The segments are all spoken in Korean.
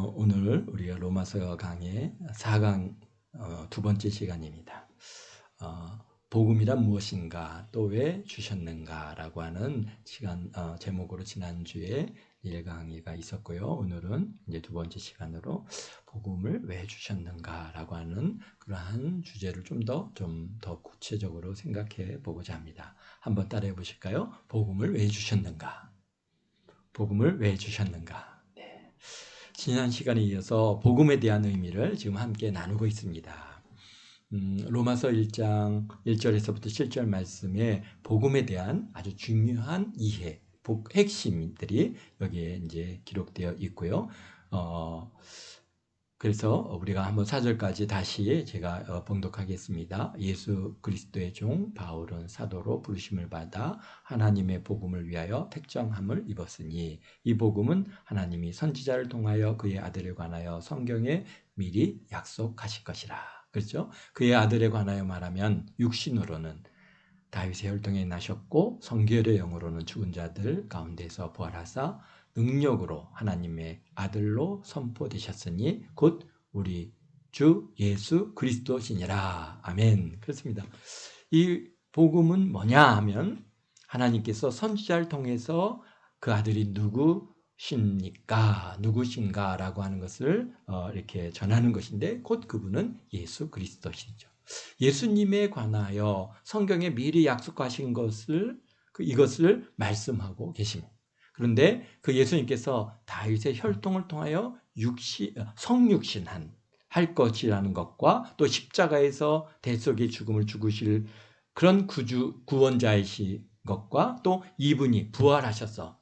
오늘 우리가 로마서 강의 4강 두 번째 시간입니다. 복음이란 무엇인가, 또 왜 주셨는가라고 하는 시간 제목으로 지난주에 1강의가 있었고요. 오늘은 이제 두 번째 시간으로 복음을 왜 주셨는가라고 하는 그러한 주제를 좀 더 구체적으로 생각해 보고자 합니다. 한번 따라해 보실까요? 복음을 왜 주셨는가? 복음을 왜 주셨는가? 지난 시간에 이어서 복음에 대한 의미를 지금 함께 나누고 있습니다. 로마서 1장 1절에서부터 7절 말씀에 복음에 대한 아주 중요한 이해, 핵심들이 여기에 이제 기록되어 있고요. 그래서 우리가 한번 4절까지 다시 제가 봉독하겠습니다. 예수 그리스도의 종 바울은 사도로 부르심을 받아 하나님의 복음을 위하여 택정함을 입었으니 이 복음은 하나님이 선지자를 통하여 그의 아들에 관하여 성경에 미리 약속하실 것이라. 그렇죠? 그의 아들에 관하여 말하면 육신으로는 다윗의 혈통에 나셨고 성결의 영으로는 죽은 자들 가운데서 부활하사 능력으로 하나님의 아들로 선포되셨으니 곧 우리 주 예수 그리스도시니라. 아멘. 그렇습니다. 이 복음은 뭐냐 하면 하나님께서 선지자를 통해서 그 아들이 누구신가라고 하는 것을 이렇게 전하는 것인데 곧 그분은 예수 그리스도시죠. 예수님에 관하여 성경에 미리 약속하신 이것을 말씀하고 계십니다. 그런데 그 예수님께서 다윗의 혈통을 통하여 성육신한 할 것이라는 것과 또 십자가에서 대속의 죽음을 죽으실 그런 구원자이신 것과 또 이분이 부활하셔서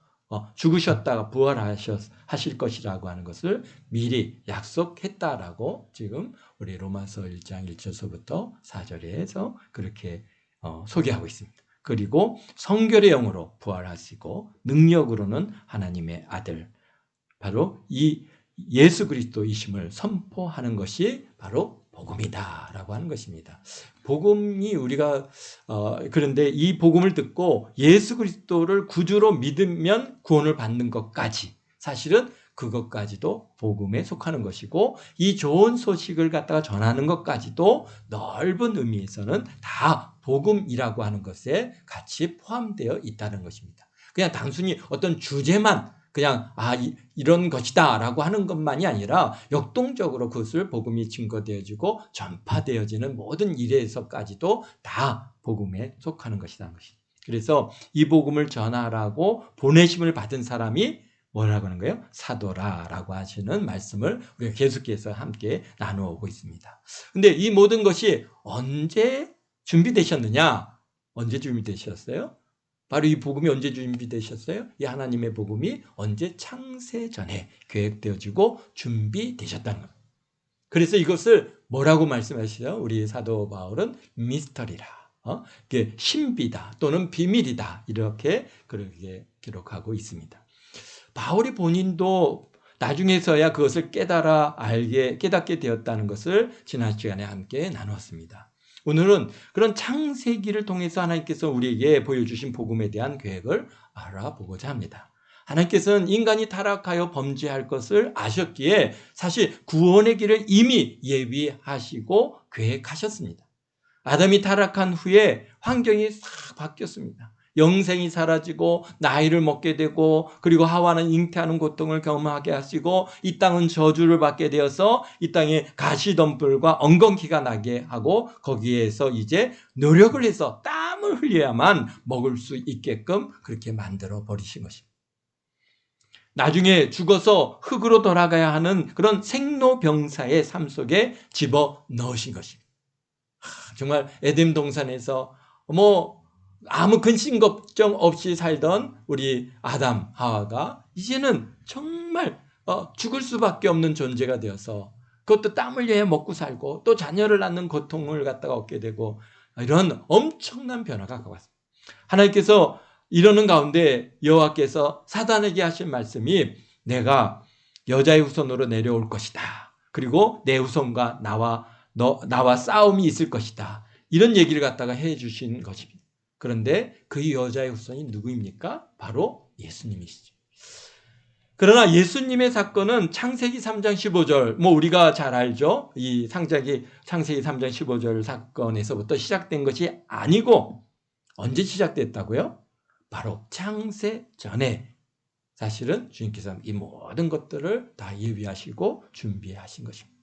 죽으셨다가 부활하실 것이라고 하는 것을 미리 약속했다라고 지금 우리 로마서 1장 1절서부터 4절에서 그렇게 소개하고 있습니다. 그리고 성결의 영으로 부활하시고 능력으로는 하나님의 아들 바로 이 예수 그리스도이심을 선포하는 것이 바로 복음이다라고 하는 것입니다. 복음이 우리가 그런데 이 복음을 듣고 예수 그리스도를 구주로 믿으면 구원을 받는 것까지 사실은 그것까지도 복음에 속하는 것이고 이 좋은 소식을 갖다가 전하는 것까지도 넓은 의미에서는 다 복음이라고 하는 것에 같이 포함되어 있다는 것입니다. 그냥 단순히 어떤 주제만 그냥 이런 것이다 라고 하는 것만이 아니라 역동적으로 그것을 복음이 증거되어지고 전파되어지는 모든 일에서까지도 다 복음에 속하는 것이라는 것이죠. 그래서 이 복음을 전하라고 보내심을 받은 사람이 뭐라고 하는 거예요? 사도라라고 하시는 말씀을 우리가 계속해서 함께 나누고 있습니다. 근데 이 모든 것이 언제 준비되셨느냐? 언제 준비되셨어요? 바로 이 복음이 언제 준비되셨어요? 이 하나님의 복음이 언제 창세 전에 계획되어지고 준비되셨다는 겁니다. 그래서 이것을 뭐라고 말씀하시죠? 우리 사도 바울은 미스터리라. 신비다 또는 비밀이다. 이렇게 그렇게 기록하고 있습니다. 바울이 본인도 나중에서야 그것을 깨닫게 되었다는 것을 지난 시간에 함께 나누었습니다. 오늘은 그런 창세기를 통해서 하나님께서 우리에게 보여주신 복음에 대한 계획을 알아보고자 합니다. 하나님께서는 인간이 타락하여 범죄할 것을 아셨기에 사실 구원의 길을 이미 예비하시고 계획하셨습니다. 아담이 타락한 후에 환경이 싹 바뀌었습니다. 영생이 사라지고 나이를 먹게 되고 그리고 하와는 잉태하는 고통을 경험하게 하시고 이 땅은 저주를 받게 되어서 이 땅에 가시덤불과 엉겅퀴가 나게 하고 거기에서 이제 노력을 해서 땀을 흘려야만 먹을 수 있게끔 그렇게 만들어 버리신 것입니다. 나중에 죽어서 흙으로 돌아가야 하는 그런 생로병사의 삶 속에 집어넣으신 것입니다. 정말 에덴 동산에서 아무 근심 걱정 없이 살던 우리 아담 하와가 이제는 정말 죽을 수밖에 없는 존재가 되어서 그것도 땀 흘려야 먹고 살고 또 자녀를 낳는 고통을 갖다가 얻게 되고 이런 엄청난 변화가 왔습니다. 하나님께서 이러는 가운데 여호와께서 사단에게 하신 말씀이 내가 여자의 후손으로 내려올 것이다. 그리고 내 후손과 나와 싸움이 있을 것이다. 이런 얘기를 갖다가 해주신 것입니다. 그런데 그 여자의 후손이 누구입니까? 바로 예수님이시죠. 그러나 예수님의 사건은 창세기 3장 15절, 우리가 잘 알죠? 이 창세기 3장 15절 사건에서부터 시작된 것이 아니고, 언제 시작됐다고요? 바로 창세 전에 사실은 주님께서 이 모든 것들을 다 예비하시고 준비하신 것입니다.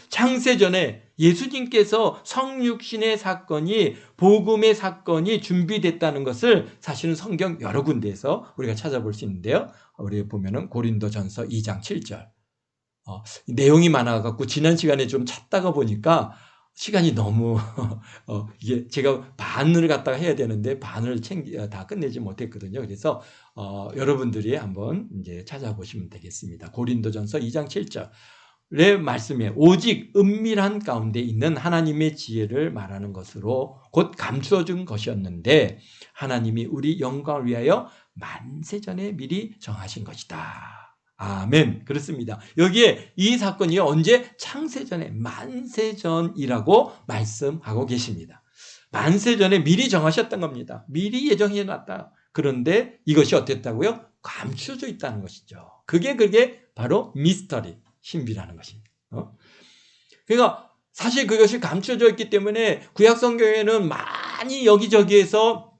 창세 전에 예수님께서 성육신의 사건이, 복음의 사건이 준비됐다는 것을 사실은 성경 여러 군데에서 우리가 찾아볼 수 있는데요. 우리 보면은 고린도전서 2장 7절. 내용이 많아갖고 지난 시간에 좀 찾다가 보니까 시간이 너무 이게 제가 반을 갖다가 해야 되는데 반을 다 끝내지 못했거든요. 그래서 여러분들이 한번 이제 찾아보시면 되겠습니다. 고린도전서 2장 7절. 의 말씀에 오직 은밀한 가운데 있는 하나님의 지혜를 말하는 것으로 곧 감추어준 것이었는데 하나님이 우리 영광을 위하여 만세전에 미리 정하신 것이다. 아멘. 그렇습니다. 여기에 이 사건이 언제? 창세전에, 만세전이라고 말씀하고 계십니다. 만세전에 미리 정하셨던 겁니다. 미리 예정해 놨다. 그런데 이것이 어땠다고요? 감추어져 있다는 것이죠. 그게 바로 미스터리, 신비라는 것입니다. 그러니까 사실 그것이 감춰져 있기 때문에 구약 성경에는 많이 여기저기에서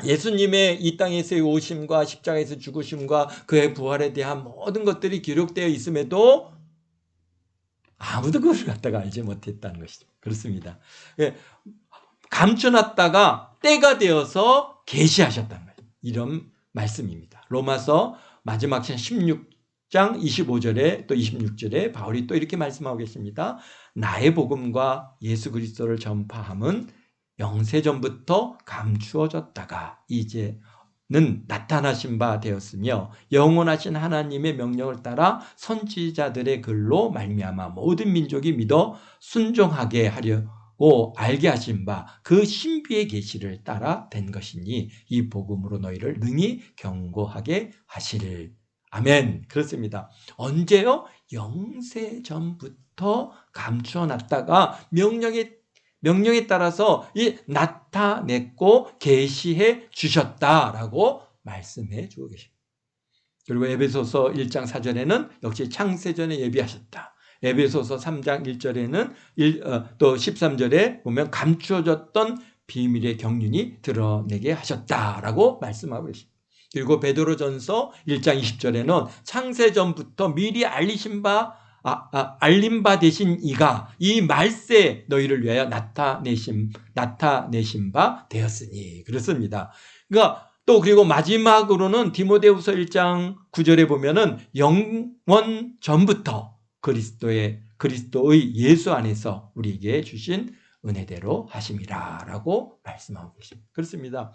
예수님의 이 땅에서의 오심과 십자가에서 죽으심과 그의 부활에 대한 모든 것들이 기록되어 있음에도 아무도 그것을 갖다가 알지 못했다는 것이죠. 그렇습니다. 감춰놨다가 때가 되어서 계시하셨다는 거예요. 이런 말씀입니다. 로마서 마지막 장 16장 25절에 또 26절에 바울이 또 이렇게 말씀하고 계십니다. 나의 복음과 예수 그리스도를 전파함은 영세전부터 감추어졌다가 이제는 나타나신 바 되었으며 영원하신 하나님의 명령을 따라 선지자들의 글로 말미암아 모든 민족이 믿어 순종하게 하려고 알게 하신 바 그 신비의 계시를 따라 된 것이니 이 복음으로 너희를 능히 경고하게 하시를. 아멘. 그렇습니다. 언제요? 영세전부터 감추어놨다가 명령에 따라서 나타냈고 계시해 주셨다라고 말씀해 주고 계십니다. 그리고 에베소서 1장 4절에는 역시 창세전에 예비하셨다. 에베소서 3장 1절에는 또 13절에 보면 감추어졌던 비밀의 경륜이 드러내게 하셨다라고 말씀하고 계십니다. 그리고 베드로전서 1장 20절에는 창세전부터 미리 알린 바 되신 이가 이 말세 너희를 위하여 나타내신 바 되었으니. 그렇습니다. 그러니까 또 그리고 마지막으로는 디모데후서 1장 9절에 보면은 영원 전부터 그리스도의 예수 안에서 우리에게 주신 은혜대로 하심이라라고 말씀하고 계십니다. 그렇습니다.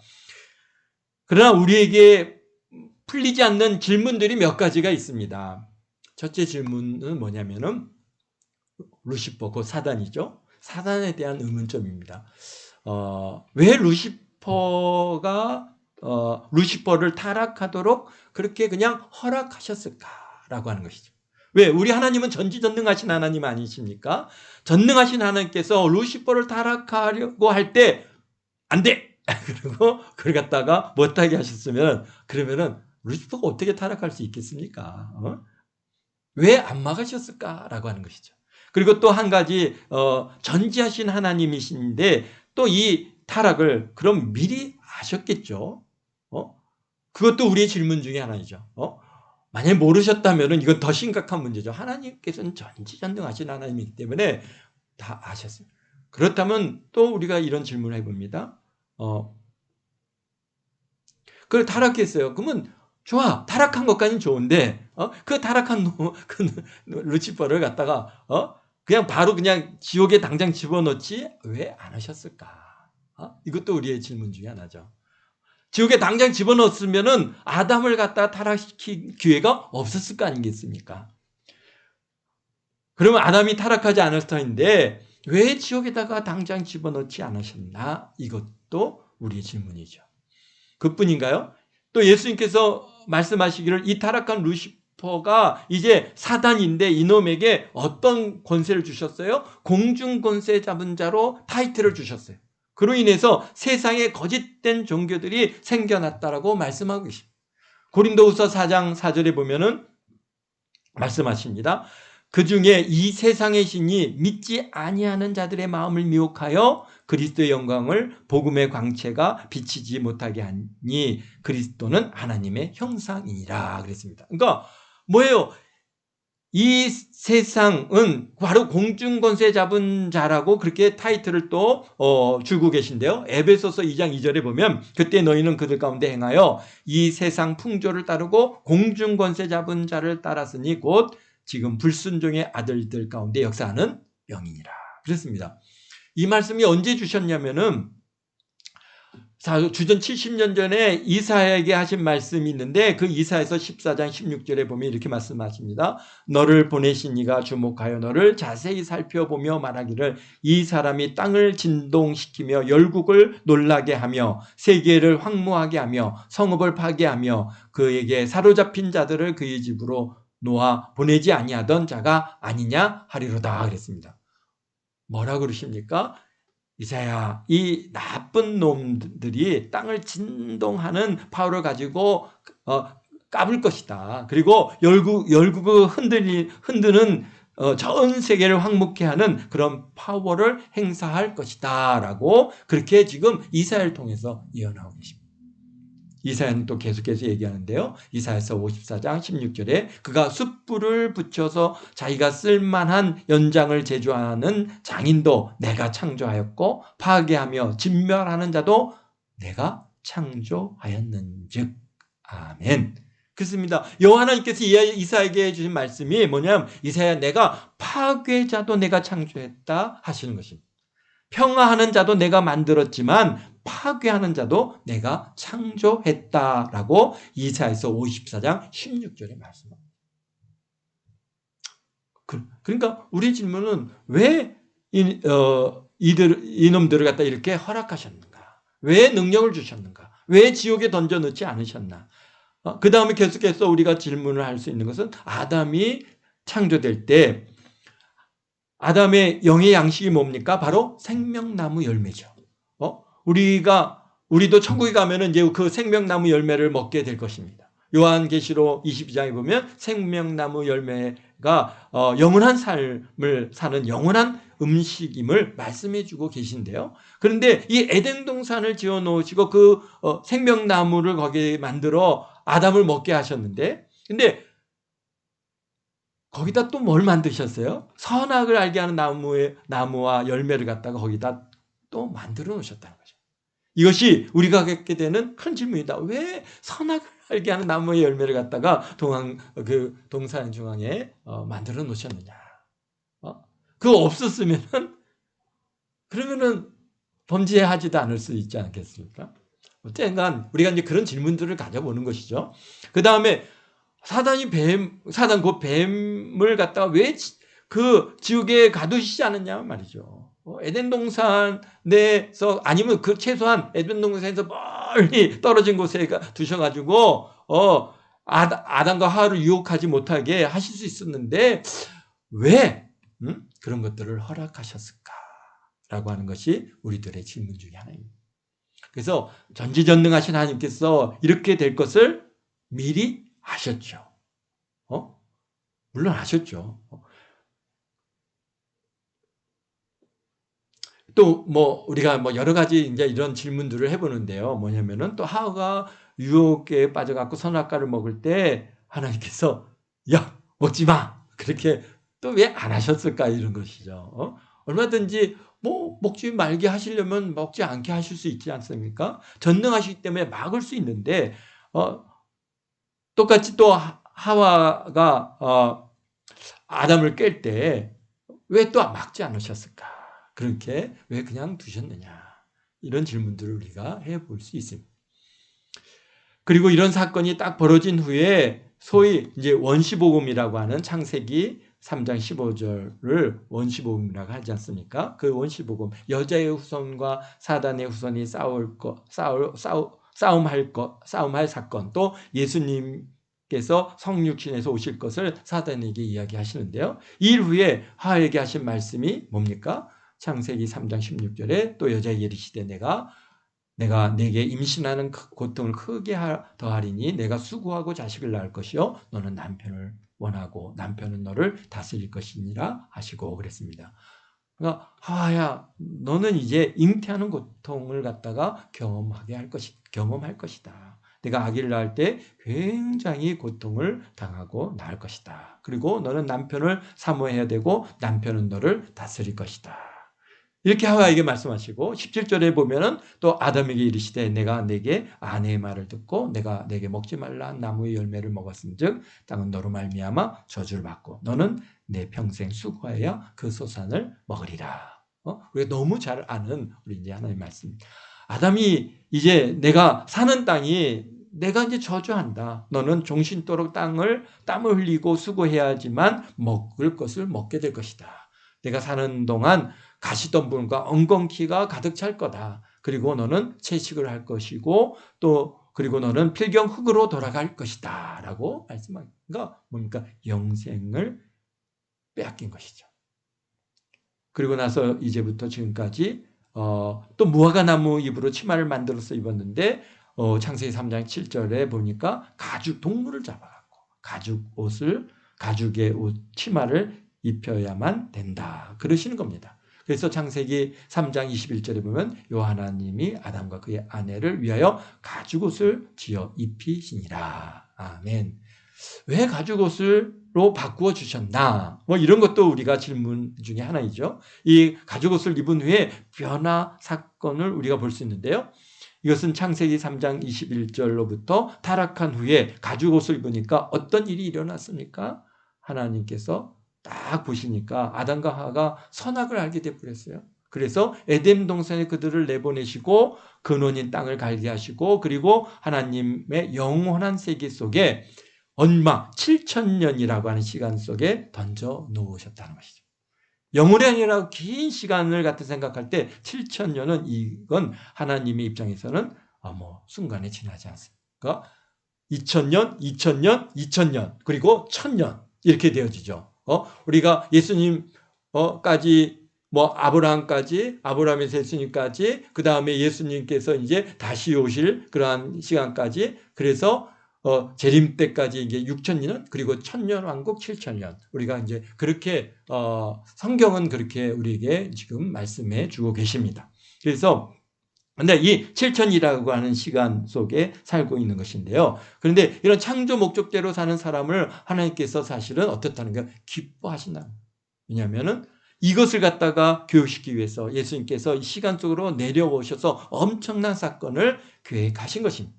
그러나 우리에게 풀리지 않는 질문들이 몇 가지가 있습니다. 첫째 질문은 뭐냐면은 루시퍼, 그 사단이죠. 사단에 대한 의문점입니다. 왜 루시퍼를 타락하도록 그렇게 그냥 허락하셨을까라고 하는 것이죠. 왜? 우리 하나님은 전지전능하신 하나님 아니십니까? 전능하신 하나님께서 루시퍼를 타락하려고 할 때 안 돼! 그리고 그걸 갖다가 못하게 하셨으면 그러면은 루시퍼가 어떻게 타락할 수 있겠습니까? 왜 안 막으셨을까라고 하는 것이죠. 그리고 또 한 가지 전지하신 하나님이신데 또 이 타락을 그럼 미리 아셨겠죠. 그것도 우리의 질문 중에 하나이죠. 만약에 모르셨다면 이건 더 심각한 문제죠. 하나님께서는 전지전능하신 하나님이기 때문에 다 아셨어요. 그렇다면 또 우리가 이런 질문을 해봅니다. 그걸 타락했어요. 그러면 좋아. 타락한 것까지는 좋은데, 그 타락한 그 루시퍼를 갖다가, 그냥 바로 그냥 지옥에 당장 집어넣지 왜 안 하셨을까? 이것도 우리의 질문 중에 하나죠. 지옥에 당장 집어넣었으면은 아담을 갖다가 타락시킬 기회가 없었을 거 아니겠습니까? 그러면 아담이 타락하지 않을 터인데, 왜 지옥에다가 당장 집어넣지 않으셨나? 이것도 우리의 질문이죠. 그뿐인가요? 또 예수님께서 말씀하시기를 이 타락한 루시퍼가 이제 사단인데 이놈에게 어떤 권세를 주셨어요? 공중 권세 잡은 자로 타이틀을 주셨어요. 그로 인해서 세상에 거짓된 종교들이 생겨났다라고 말씀하고 계십니다. 고린도후서 4장 4절에 보면은 말씀하십니다. 그 중에 이 세상의 신이 믿지 아니하는 자들의 마음을 미혹하여 그리스도의 영광을 복음의 광채가 비치지 못하게 하니 그리스도는 하나님의 형상이니라 그랬습니다. 그러니까 뭐예요? 이 세상은 바로 공중권세 잡은 자라고 그렇게 타이틀을 또 주고 계신데요. 에베소서 2장 2절에 보면 그때 너희는 그들 가운데 행하여 이 세상 풍조를 따르고 공중권세 잡은 자를 따랐으니 곧 지금 불순종의 아들들 가운데 역사하는 영이니라 그랬습니다. 이 말씀이 언제 주셨냐면은 주전 70년 전에 이사야에게 하신 말씀이 있는데 그 이사야서 14장 16절에 보면 이렇게 말씀하십니다. 너를 보내신 이가 주목하여 너를 자세히 살펴보며 말하기를 이 사람이 땅을 진동시키며 열국을 놀라게 하며 세계를 황무하게 하며 성읍을 파괴하며 그에게 사로잡힌 자들을 그의 집으로 놓아 보내지 아니하던 자가 아니냐 하리로다 그랬습니다. 뭐라 그러십니까? 이사야, 이 나쁜 놈들이 땅을 진동하는 파워를 가지고 까불 것이다. 그리고 열국을 흔드는 전 세계를 황무케 하는 그런 파워를 행사할 것이다 라고 그렇게 지금 이사야를 통해서 예언하고 계십니다. 이사야는 또 계속해서 얘기하는데요. 이사야서 54장 16절에 그가 숯불을 붙여서 자기가 쓸만한 연장을 제조하는 장인도 내가 창조하였고 파괴하며 진멸하는 자도 내가 창조하였는즉. 아멘. 그렇습니다. 여호와 하나님께서 이사야에게 해주신 말씀이 뭐냐면 이사야 내가 파괴자도 내가 창조했다 하시는 것입니다. 평화하는 자도 내가 만들었지만 파괴하는 자도 내가 창조했다라고 이사야서 54장 16절에 말씀합니다. 그러니까 우리 질문은 왜 이놈들을 갖다 이렇게 허락하셨는가? 왜 능력을 주셨는가? 왜 지옥에 던져 넣지 않으셨나? 그 다음에 계속해서 우리가 질문을 할 수 있는 것은 아담이 창조될 때 아담의 영의 양식이 뭡니까? 바로 생명나무 열매죠. 우리도 천국에 가면은 이제 그 생명나무 열매를 먹게 될 것입니다. 요한계시록 22장에 보면 생명나무 열매가 영원한 삶을 사는 영원한 음식임을 말씀해 주고 계신데요. 그런데 이 에덴 동산을 지어 놓으시고 그 생명나무를 거기에 만들어 아담을 먹게 하셨는데 근데 거기다 또 뭘 만드셨어요? 선악을 알게 하는 나무와 열매를 갖다가 거기다 또 만들어 놓으셨다는 거죠. 이것이 우리가 갖게 되는 큰 질문이다. 왜 선악을 알게 하는 나무의 열매를 갖다가 동산 중앙에 만들어 놓으셨느냐? 그거 없었으면은 그러면은 범죄하지도 않을 수 있지 않겠습니까? 어쨌든 우리가 이제 그런 질문들을 가져보는 것이죠. 그 다음에 사단 곧 뱀을 갖다가 왜 그 지옥에 가두시지 않았냐 말이죠. 에덴 동산에서 아니면 그 최소한 에덴 동산에서 멀리 떨어진 곳에 두셔가지고 아담과 하와를 유혹하지 못하게 하실 수 있었는데 왜 그런 것들을 허락하셨을까라고 하는 것이 우리들의 질문 중에 하나입니다. 그래서 전지전능하신 하나님께서 이렇게 될 것을 미리 아셨죠. 물론 아셨죠. 또 우리가 여러 가지 이제 이런 질문들을 해보는데요. 뭐냐면은 또 하와가 유혹에 빠져갖고 선악과를 먹을 때 하나님께서 야 먹지 마 그렇게 또 왜 안 하셨을까 이런 것이죠. 얼마든지 먹지 말게 하시려면 먹지 않게 하실 수 있지 않습니까? 전능하시기 때문에 막을 수 있는데 똑같이 또 하와가 아담을 깰 때 왜 또 막지 않으셨을까? 그렇게 왜 그냥 두셨느냐? 이런 질문들을 우리가 해볼 수 있습니다. 그리고 이런 사건이 딱 벌어진 후에 소위 이제 원시복음이라고 하는 창세기 3장 15절을 원시복음이라고 하지 않습니까? 그 원시복음 여자의 후손과 사단의 후손이 싸움할 사건 또 예수님께서 성육신에서 오실 것을 사단에게 이야기하시는데요. 이 일 후에 하와에게 하신 말씀이 뭡니까? 창세기 3장 16절에 또 여자에게 이르시되 내가 내가 내게 임신하는 고통을 크게 더하리니 내가 수고하고 자식을 낳을 것이요 너는 남편을 원하고 남편은 너를 다스릴 것이니라 하시고 그랬습니다. 그러니까 하와야 너는 이제 잉태하는 고통을 갖다가 경험할 것이다. 내가 아기를 낳을 때 굉장히 고통을 당하고 낳을 것이다. 그리고 너는 남편을 사모해야 되고 남편은 너를 다스릴 것이다. 이렇게 하와에게 말씀하시고 17절에 보면은 또 아담에게 이르시되 내가 내게 아내의 말을 듣고 내가 내게 먹지 말라 한 나무의 열매를 먹었은즉 땅은 너로 말미암아 저주를 받고 너는 내 평생 수고하여 그 소산을 먹으리라. 우리가 너무 잘 아는 우리 이제 하나님의 말씀. 아담이 이제 내가 사는 땅이 내가 이제 저주한다. 너는 종신토록 땀을 흘리고 수고해야지만 먹을 것을 먹게 될 것이다. 내가 사는 동안 가시덤불과 엉겅퀴가 가득 찰 거다. 그리고 너는 채식을 할 것이고 또 그리고 너는 필경 흙으로 돌아갈 것이다. 라고 말씀하니까 뭡니까? 영생을 빼앗긴 것이죠. 그리고 나서 이제부터 지금까지 또 무화과 나무 잎으로 치마를 만들어서 입었는데 창세기 3장 7절에 보니까 동물을 잡아갖고 가죽의 옷 치마를 입혀야만 된다. 그러시는 겁니다. 그래서 창세기 3장 21절에 보면 요하나님이 아담과 그의 아내를 위하여 가죽옷을 지어 입히시니라. 아멘. 왜 가죽옷으로 바꾸어 주셨나? 이런 것도 우리가 질문 중에 하나이죠. 이 가죽옷을 입은 후에 변화 사건을 우리가 볼 수 있는데요. 이것은 창세기 3장 21절로부터 타락한 후에 가죽옷을 입으니까 어떤 일이 일어났습니까? 하나님께서 딱 보시니까 아담과 하와가 선악을 알게 되어버렸어요. 그래서 에덴 동산에 그들을 내보내시고 근원인 땅을 갈게 하시고 그리고 하나님의 영원한 세계 속에 얼마 7,000년이라고 하는 시간 속에 던져 놓으셨다는 것이죠. 영원이 아니라 긴 시간을 갖다 생각할 때 7,000년은 이건 하나님의 입장에서는 순간에 지나지 않습니까? 2,000년, 2,000년, 2,000년 그리고 1,000년 이렇게 되어지죠. 우리가 예수님까지 아브라함에서 예수님까지 그 다음에 예수님께서 이제 다시 오실 그러한 시간까지 그래서 재림 때까지 이게 6,000년 그리고 1,000년 왕국 7,000년 우리가 이제 그렇게 성경은 그렇게 우리에게 지금 말씀해 주고 계십니다. 그래서 근데 이 7,000이라고 하는 시간 속에 살고 있는 것인데요. 그런데 이런 창조 목적대로 사는 사람을 하나님께서 사실은 어떻다는 게 기뻐하신다는 거예요. 왜냐하면은 이것을 갖다가 교육시키기 위해서 예수님께서 이 시간 속으로 내려오셔서 엄청난 사건을 계획하신 것입니다.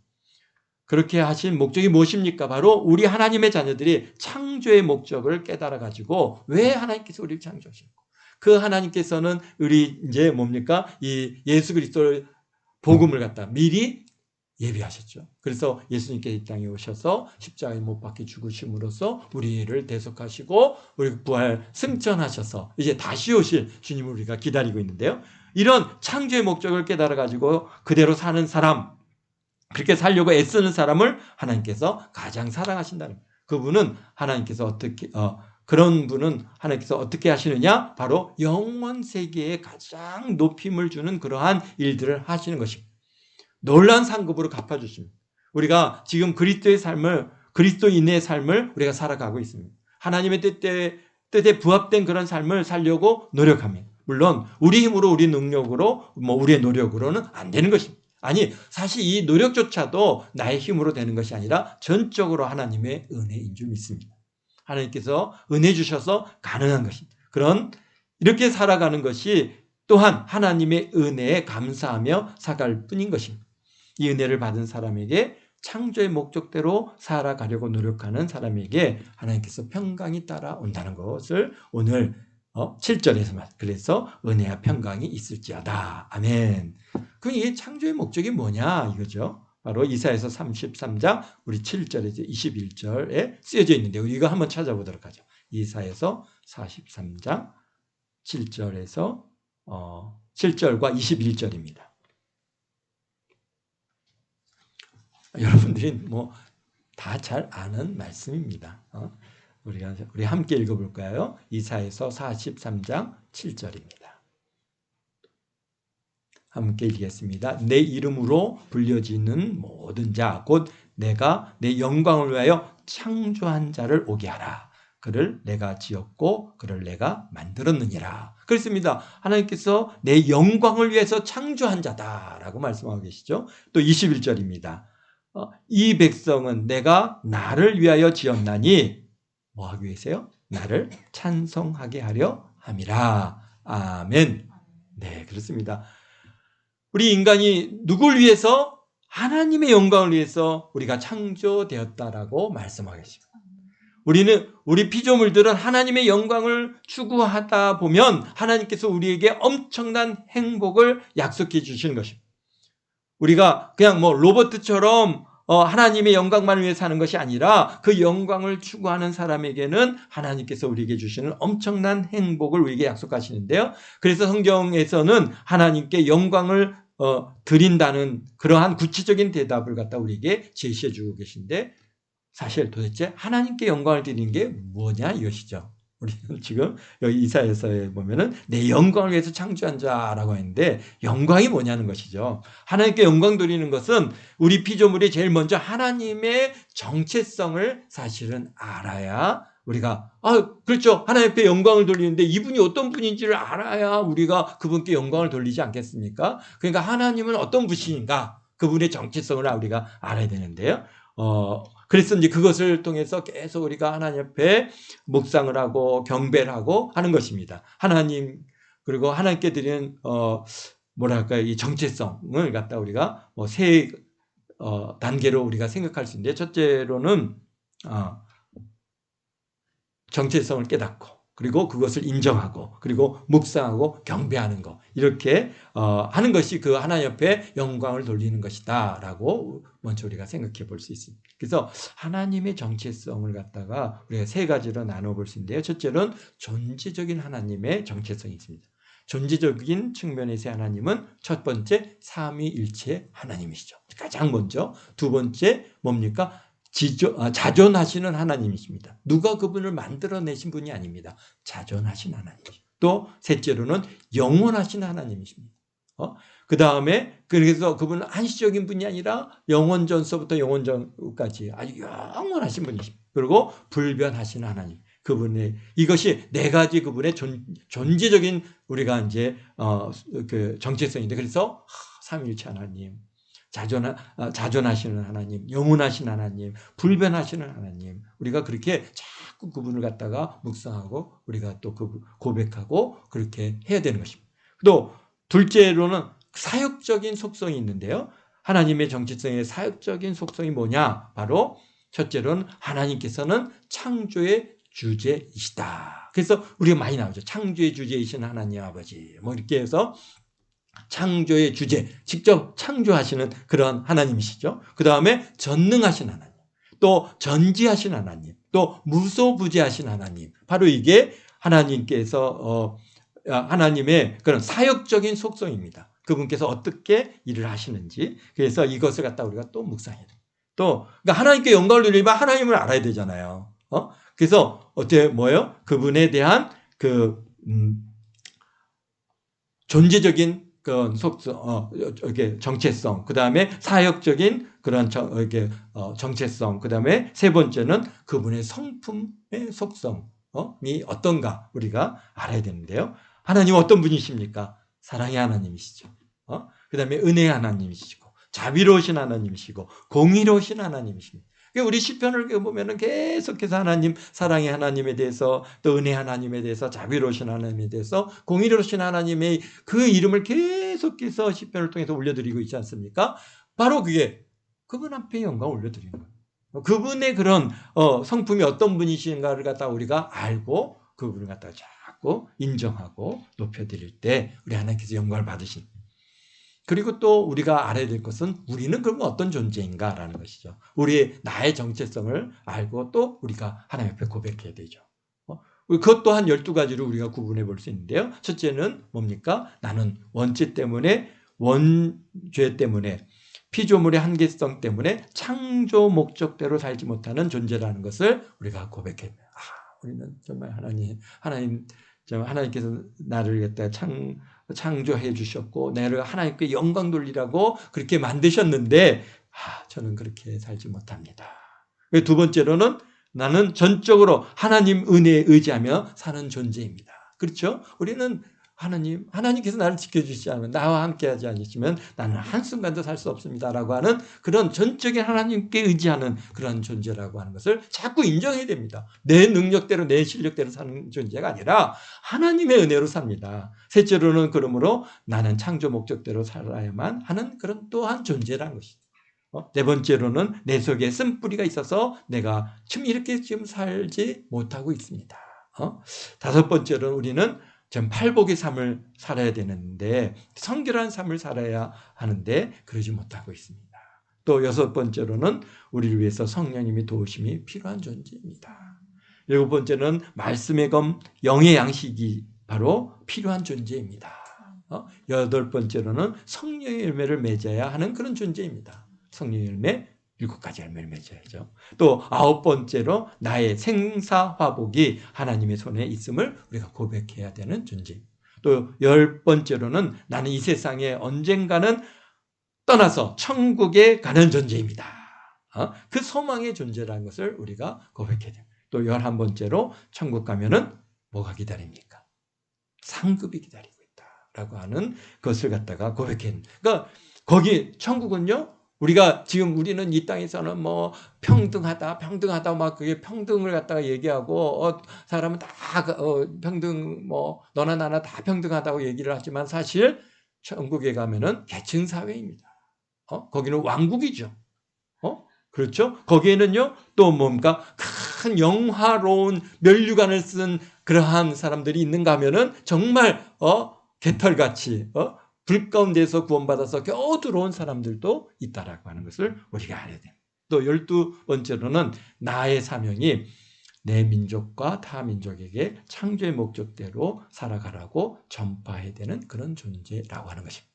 그렇게 하신 목적이 무엇입니까? 바로 우리 하나님의 자녀들이 창조의 목적을 깨달아 가지고 왜 하나님께서 우리를 창조하셨고 그 하나님께서는 우리 이제 뭡니까? 이 예수 그리스도를 복음을 갖다 미리 예비하셨죠. 그래서 예수님께서 이 땅에 오셔서 십자가에 못 박혀 죽으심으로써 우리를 대속하시고 우리 부활 승천하셔서 이제 다시 오실 주님을 우리가 기다리고 있는데요. 이런 창조의 목적을 깨달아 가지고 그대로 사는 사람 그렇게 살려고 애쓰는 사람을 하나님께서 가장 사랑하신다는 거예요. 그분은 하나님께서 그런 분은 하나님께서 어떻게 하시느냐? 바로 영원 세계에 가장 높임을 주는 그러한 일들을 하시는 것입니다. 놀라운 상급으로 갚아주십니다. 우리가 지금 그리스도인의 삶을 우리가 살아가고 있습니다. 하나님의 뜻에 부합된 그런 삶을 살려고 노력합니다. 물론 우리 힘으로 우리 능력으로 우리의 노력으로는 안 되는 것입니다. 아니 사실 이 노력조차도 나의 힘으로 되는 것이 아니라 전적으로 하나님의 은혜인 줄 믿습니다. 하나님께서 은혜 주셔서 가능한 것입니다. 이렇게 살아가는 것이 또한 하나님의 은혜에 감사하며 살아갈 뿐인 것입니다. 이 은혜를 받은 사람에게 창조의 목적대로 살아가려고 노력하는 사람에게 하나님께서 평강이 따라온다는 것을 오늘 7절에서 그래서 은혜와 평강이 있을지어다. 아멘. 그럼 이게 창조의 목적이 뭐냐 이거죠. 바로 이사야서 33장 우리 7절에서 21절에 쓰여져 있는데 우리가 한번 찾아보도록 하죠. 이사야서 43장 7절에서 7절과 21절입니다. 여러분들이 다 잘 아는 말씀입니다. 우리 함께 읽어볼까요? 이사야서 43장 7절입니다. 함께 읽겠습니다. 내 이름으로 불려지는 모든 자 곧 내가 내 영광을 위하여 창조한 자를 오게 하라. 그를 내가 지었고 그를 내가 만들었느니라. 그렇습니다. 하나님께서 내 영광을 위해서 창조한 자다라고 말씀하고 계시죠. 또 21절입니다. 이 백성은 내가 나를 위하여 지었나니 뭐 하기 위해서요? 나를 찬송하게 하려 함이라. 아멘. 네, 그렇습니다. 우리 인간이 누굴 위해서? 하나님의 영광을 위해서 우리가 창조되었다라고 말씀하겠습니다. 우리 피조물들은 하나님의 영광을 추구하다 보면 하나님께서 우리에게 엄청난 행복을 약속해 주시는 것입니다. 우리가 그냥 뭐 로봇처럼 하나님의 영광만을 위해 사는 것이 아니라 그 영광을 추구하는 사람에게는 하나님께서 우리에게 주시는 엄청난 행복을 우리에게 약속하시는데요. 그래서 성경에서는 하나님께 영광을 드린다는 그러한 구체적인 대답을 갖다 우리에게 제시해 주고 계신데, 사실 도대체 하나님께 영광을 드리는 게 뭐냐 이것이죠. 우리는 지금 여기 이사야서에 보면은 내 영광을 위해서 창조한 자라고 했는데 영광이 뭐냐는 것이죠. 하나님께 영광 드리는 것은 우리 피조물이 제일 먼저 하나님의 정체성을 사실은 알아야 우리가 그렇죠. 하나님 앞에 영광을 돌리는데 이분이 어떤 분인지를 알아야 우리가 그분께 영광을 돌리지 않겠습니까? 그러니까 하나님은 어떤 분이신가, 그분의 정체성을 우리가 알아야 되는데요. 그래서 이제 그것을 통해서 계속 우리가 하나님 앞에 묵상을 하고 경배를 하고 하는 것입니다. 하나님, 그리고 하나님께 드리는 뭐랄까, 이 정체성을 갖다 우리가 세 단계로 우리가 생각할 수 있는데, 첫째로는 정체성을 깨닫고, 그리고 그것을 인정하고, 그리고 묵상하고 경배하는 것, 이렇게 하는 것이 그 하나님 옆에 영광을 돌리는 것이다 라고 먼저 우리가 생각해 볼 수 있습니다. 그래서 하나님의 정체성을 갖다가 우리가 세 가지로 나눠볼 수 있는데요. 첫째는 존재적인 하나님의 정체성이 있습니다. 존재적인 측면에서 하나님은 첫 번째 삼위일체 하나님이시죠. 가장 먼저. 두 번째 뭡니까? 자존하시는 하나님이십니다. 누가 그분을 만들어내신 분이 아닙니다. 자존하신 하나님이십니다. 또 셋째로는 영원하신 하나님이십니다. 그 다음에 그래서 그분은 한시적인 분이 아니라 영원전서부터 영원전까지 아주 영원하신 분이십니다. 그리고 불변하신 하나님, 그분의 이것이 네 가지 그분의 존재적인 우리가 이제 그 정체성인데, 그래서 삼위일체 하나님, 자존하시는 하나님, 영원하신 하나님, 불변하시는 하나님, 우리가 그렇게 자꾸 그분을 갖다가 묵상하고 우리가 또 고백하고 그렇게 해야 되는 것입니다. 또 둘째로는 사역적인 속성이 있는데요. 하나님의 정체성의 사역적인 속성이 뭐냐? 바로 첫째로는 하나님께서는 창조의 주제이시다. 그래서 우리가 많이 나오죠. 창조의 주제이신 하나님 아버지, 뭐 이렇게 해서 창조의 주제, 직접 창조하시는 그런 하나님이시죠. 그 다음에 전능하신 하나님, 또 전지하신 하나님, 또 무소부재하신 하나님, 바로 이게 하나님께서 하나님의 그런 사역적인 속성입니다. 그분께서 어떻게 일을 하시는지, 그래서 이것을 갖다 우리가 또 묵상해야 돼요. 또 그러니까 하나님께 영광을 돌리면 하나님을 알아야 되잖아요. 그래서 어떻게 뭐예요? 그분에 대한 그 존재적인 그런 속성, 이게 정체성, 그 다음에 사역적인 그런 정체성, 그 다음에 세 번째는 그분의 성품의 속성이 어떤가 우리가 알아야 되는데요. 하나님 어떤 분이십니까? 사랑의 하나님이시죠. 그 다음에 은혜의 하나님이시고, 자비로우신 하나님이시고, 공의로우신 하나님이십니다. 우리 시편을 보면은 계속해서 하나님, 사랑의 하나님에 대해서, 또 은혜 하나님에 대해서, 자비로우신 하나님에 대해서, 공의로우신 하나님의 그 이름을 계속해서 시편을 통해서 올려드리고 있지 않습니까? 바로 그게 그분 앞에 영광을 올려드리는 거예요. 그분의 그런 성품이 어떤 분이신가를 갖다 우리가 알고 그분을 갖다 자꾸 인정하고 높여드릴 때 우리 하나님께서 영광을 받으신. 그리고 또 우리가 알아야 될 것은 우리는 그러면 어떤 존재인가라는 것이죠. 나의 정체성을 알고 또 우리가 하나님 앞에 고백해야 되죠. 그것 또한 12가지로 우리가 구분해 볼 수 있는데요. 첫째는 뭡니까? 나는 원죄 때문에, 원죄 때문에, 피조물의 한계성 때문에 창조 목적대로 살지 못하는 존재라는 것을 우리가 고백해야 돼요. 우리는 정말 하나님 하나님께서 나를 갖다 창조해 주셨고 나를 하나님께 영광 돌리라고 그렇게 만드셨는데 저는 그렇게 살지 못합니다. 두 번째로는 나는 전적으로 하나님 은혜에 의지하며 사는 존재입니다. 그렇죠? 우리는 하나님께서 나를 지켜주시지 않으면, 나와 함께하지 않으시면 나는 한순간도 살 수 없습니다라고 하는 그런 전적인 하나님께 의지하는 그런 존재라고 하는 것을 자꾸 인정해야 됩니다. 내 능력대로 내 실력대로 사는 존재가 아니라 하나님의 은혜로 삽니다. 셋째로는 그러므로 나는 창조 목적대로 살아야만 하는 그런 또한 존재라는 것이죠. 네 번째로는 내 속에 쓴뿌리가 있어서 내가 지금 이렇게 지금 살지 못하고 있습니다. 다섯 번째로는 우리는 전 팔복의 삶을 살아야 되는데, 성결한 삶을 살아야 하는데 그러지 못하고 있습니다. 또 여섯 번째로는 우리를 위해서 성령님의 도우심이 필요한 존재입니다. 일곱 번째는 말씀의 검, 영의 양식이 바로 필요한 존재입니다. 여덟 번째로는 성령의 열매를 맺어야 하는 그런 존재입니다. 성령의 열매 7가지 열매를 맺어야죠. 또 아홉 번째로 나의 생사화복이 하나님의 손에 있음을 우리가 고백해야 되는 존재. 또 10번째로는 나는 이 세상에 언젠가는 떠나서 천국에 가는 존재입니다. 그 소망의 존재라는 것을 우리가 고백해야 됩니다. 또 11번째로 천국 가면은 뭐가 기다립니까? 상급이 기다리고 있다라고 하는 것을 갖다가 고백해야 됩니다. 그러니까 거기 천국은요, 우리는 이 땅에서는 뭐 평등하다 막 그게 평등을 갖다가 얘기하고 사람은 다 평등, 뭐 너나 나나 다 평등하다고 얘기를 하지만 사실 천국에 가면은 계층 사회입니다. 거기는 왕국이죠. 그렇죠? 거기에는요 또 뭔가 큰 영화로운 면류관을 쓴 그러한 사람들이 있는가 하면은 정말 개털같이 불 가운데서 구원받아서 겨우 들어온 사람들도 있다라고 하는 것을 우리가 알아야 됩니다. 또 12번째로는 나의 사명이 내 민족과 타 민족에게 창조의 목적대로 살아가라고 전파해야 되는 그런 존재라고 하는 것입니다.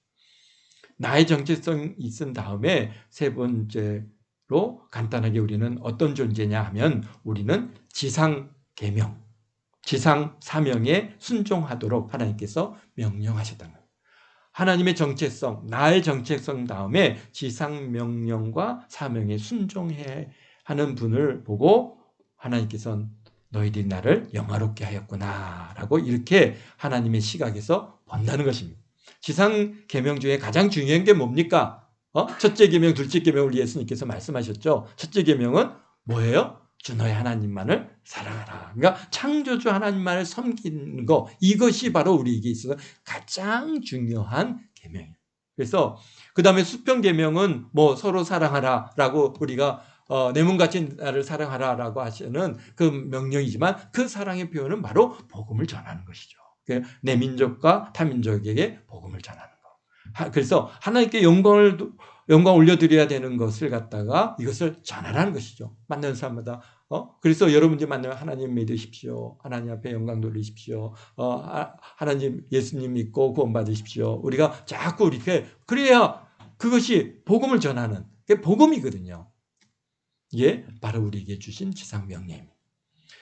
나의 정체성이 있은 다음에 세 번째로 간단하게 우리는 어떤 존재냐 하면 우리는 지상 계명, 지상 사명에 순종하도록 하나님께서 명령하셨다는 거예요. 하나님의 정체성, 나의 정체성 다음에 지상 명령과 사명에 순종해야 하는 분을 보고 하나님께서는 너희들이 나를 영화롭게 하였구나 라고 이렇게 하나님의 시각에서 본다는 것입니다. 지상 계명 중에 가장 중요한 게 뭡니까? 첫째 계명, 둘째 계명을 예수님께서 말씀하셨죠. 첫째 계명은 뭐예요? 주 너의 하나님만을 사랑하라. 그러니까 창조주 하나님만을 섬기는 거, 이것이 바로 우리에게 있어서 가장 중요한 계명이에요. 그래서 그 다음에 수평 계명은 뭐 서로 사랑하라라고 우리가 내 몸같이 나를 사랑하라라고 하시는 그 명령이지만 그 사랑의 표현은 바로 복음을 전하는 것이죠. 내 민족과 타민족에게 복음을 전하는 거. 그래서 하나님께 영광 올려드려야 되는 것을 갖다가 이것을 전하라는 것이죠. 만나는 사람마다. 그래서 여러분들이 만나면 하나님 믿으십시오. 하나님 앞에 영광 돌리십시오. 하나님 예수님 믿고 구원 받으십시오. 우리가 자꾸 이렇게 그래야 그것이 복음을 전하는 게 복음이거든요. 이게 바로 우리에게 주신 지상 명령입니다.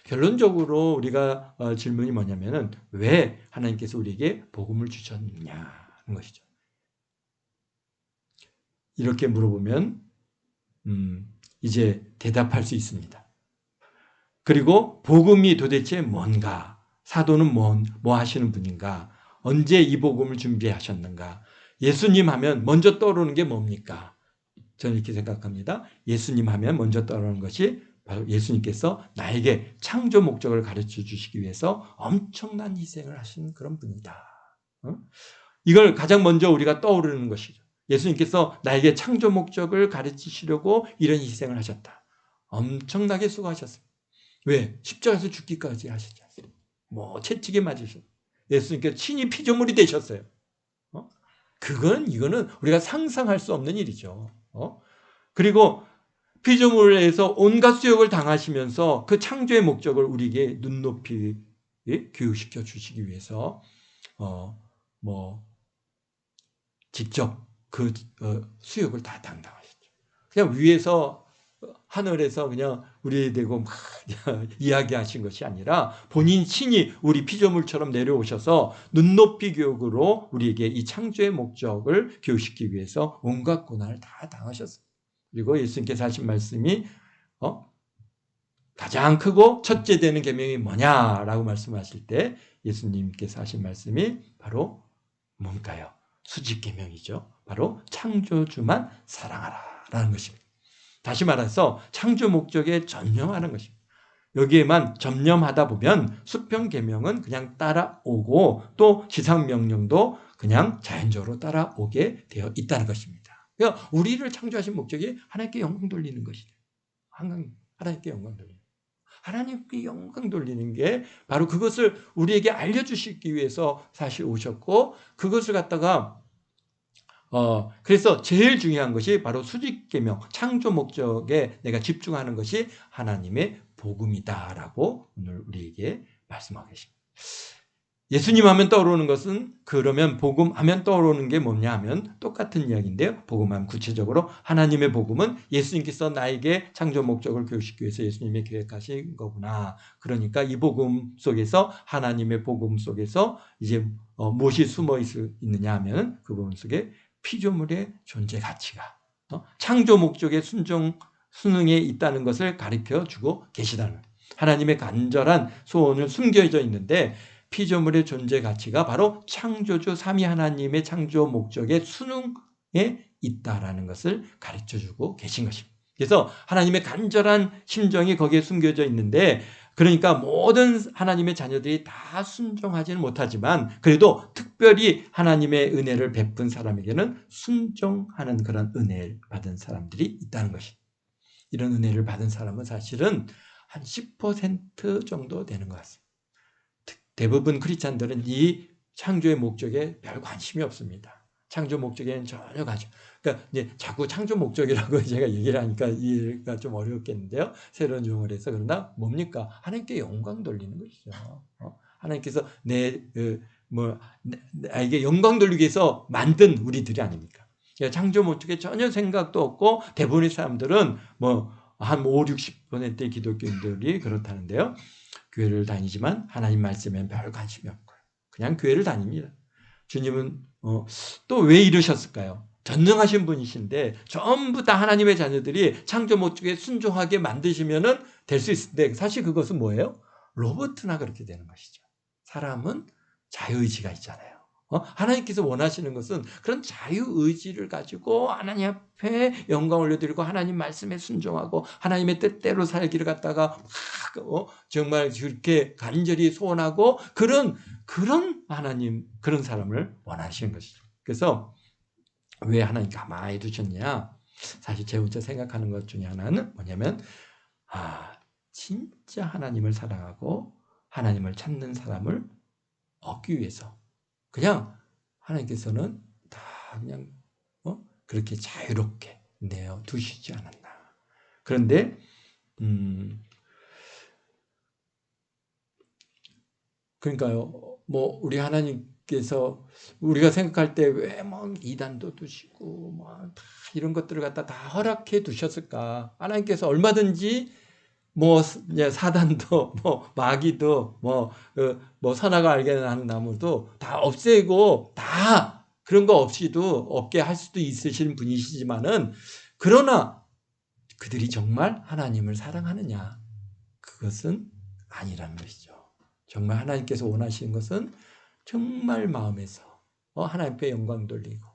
결론적으로 우리가 질문이 뭐냐면은 왜 하나님께서 우리에게 복음을 주셨느냐는 것이죠. 이렇게 물어보면 이제 대답할 수 있습니다. 그리고 복음이 도대체 뭔가, 사도는 뭐 하시는 분인가, 언제 이 복음을 준비하셨는가, 예수님 하면 먼저 떠오르는 게 뭡니까? 저는 이렇게 생각합니다. 예수님 하면 먼저 떠오르는 것이 바로 예수님께서 나에게 창조 목적을 가르쳐 주시기 위해서 엄청난 희생을 하신 그런 분이다. 이걸 가장 먼저 우리가 떠오르는 것이죠. 예수님께서 나에게 창조 목적을 가르치시려고 이런 희생을 하셨다. 엄청나게 수고하셨습니다. 왜? 십자가에서 죽기까지 하셨지 않습니까? 뭐 채찍에 맞으셨어요. 예수님께서 친히 피조물이 되셨어요. 이거는 우리가 상상할 수 없는 일이죠. 그리고 피조물에서 온갖 수욕을 당하시면서 그 창조의 목적을 우리에게 눈높이 교육시켜 주시기 위해서 직접 그 수욕을 다 담당하셨죠. 그냥 위에서 하늘에서 그냥 우리 대고 막 이야기하신 것이 아니라 본인 친히 우리 피조물처럼 내려오셔서 눈높이 교육으로 우리에게 이 창조의 목적을 교육시키기 위해서 온갖 고난을 다 당하셨어요. 그리고 예수님께서 하신 말씀이 가장 크고 첫째 되는 계명이 뭐냐라고 말씀하실 때 예수님께서 하신 말씀이 바로 뭔가요? 수직 계명이죠. 바로 창조주만 사랑하라라는 것입니다. 다시 말해서 창조 목적에 전념하는 것입니다. 여기에만 전념하다 보면 수평 계명은 그냥 따라오고 또 지상 명령도 그냥 자연적으로 따라오게 되어 있다는 것입니다. 그러니까 우리를 창조하신 목적이 하나님께 영광 돌리는 것이죠. 하나님께 영광 돌리는. 하나님께 영광 돌리는 게 바로 그것을 우리에게 알려주시기 위해서 사실 오셨고 그것을 갖다가 그래서 제일 중요한 것이 바로 수직계명, 창조 목적에 내가 집중하는 것이 하나님의 복음이다라고 오늘 우리에게 말씀하고 계십니다. 예수님 하면 떠오르는 것은 그러면 복음 하면 떠오르는 게 뭐냐 하면 똑같은 이야기인데요. 복음하면 구체적으로 하나님의 복음은 예수님께서 나에게 창조 목적을 교육시키기 위해서 예수님이 계획하신 거구나. 그러니까 이 복음 속에서 하나님의 복음 속에서 이제 무엇이 숨어 있느냐 하면 그 부분 속에 피조물의 존재 가치가 창조 목적의 순응에 있다는 것을 가르쳐주고 계시다는 거예요. 하나님의 간절한 소원을 숨겨져 있는데 피조물의 존재 가치가 바로 창조주 삼위 하나님의 창조 목적의 순응에 있다라는 것을 가르쳐주고 계신 것입니다. 그래서 하나님의 간절한 심정이 거기에 숨겨져 있는데 그러니까 모든 하나님의 자녀들이 다 순종하지는 못하지만 그래도 특별히 하나님의 은혜를 베푼 사람에게는 순종하는 그런 은혜를 받은 사람들이 있다는 것입니다. 이런 은혜를 받은 사람은 사실은 한 10% 정도 되는 것 같습니다. 대부분 크리스찬들은 이 창조의 목적에 별 관심이 없습니다. 창조 목적에는 전혀 관심. 그러니까 이제 자꾸 창조 목적이라고 제가 얘기를 하니까 이해가 좀 어렵겠는데요. 새로운 용어에서 그러나 뭡니까? 하나님께 영광 돌리는 것이죠. 하나님께서 나에게 영광 돌리기 위해서 만든 우리들이 아닙니까? 창조 목적에 전혀 생각도 없고 대부분의 사람들은 한 5, 60%의 기독교인들이 그렇다는데요. 교회를 다니지만 하나님 말씀에는 별 관심이 없고요. 그냥 교회를 다닙니다. 주님은 또 왜 이러셨을까요? 전능하신 분이신데 전부 다 하나님의 자녀들이 창조 목적에 순종하게 만드시면 될 수 있는데 사실 그것은 뭐예요? 로봇나 그렇게 되는 것이죠. 사람은 자유의지가 있잖아요. 하나님께서 원하시는 것은 그런 자유의지를 가지고 하나님 앞에 영광 올려드리고 하나님 말씀에 순종하고 하나님의 뜻대로 살기를 갖다가 정말 그렇게 간절히 소원하고 그런 하나님 그런 사람을 원하시는 것이죠. 그래서 왜 하나님 가만히 두셨냐? 사실 제 혼자 생각하는 것 중에 하나는 뭐냐면 진짜 하나님을 사랑하고 하나님을 찾는 사람을 얻기 위해서 그냥 하나님께서는 다 그냥 그렇게 자유롭게 내어 두시지 않았나. 그런데 그러니까요. 우리 하나님께서 우리가 생각할 때 왜 이단도 두시고 다 이런 것들을 갖다 다 허락해 두셨을까? 하나님께서 얼마든지 사단도 마귀도 선악을 알게 하는 나무도 다 없애고 다 그런 거 없이도 없게 할 수도 있으신 분이시지만은 그러나 그들이 정말 하나님을 사랑하느냐? 그것은 아니라는 것이죠. 정말 하나님께서 원하시는 것은 정말 마음에서 하나님께 영광 돌리고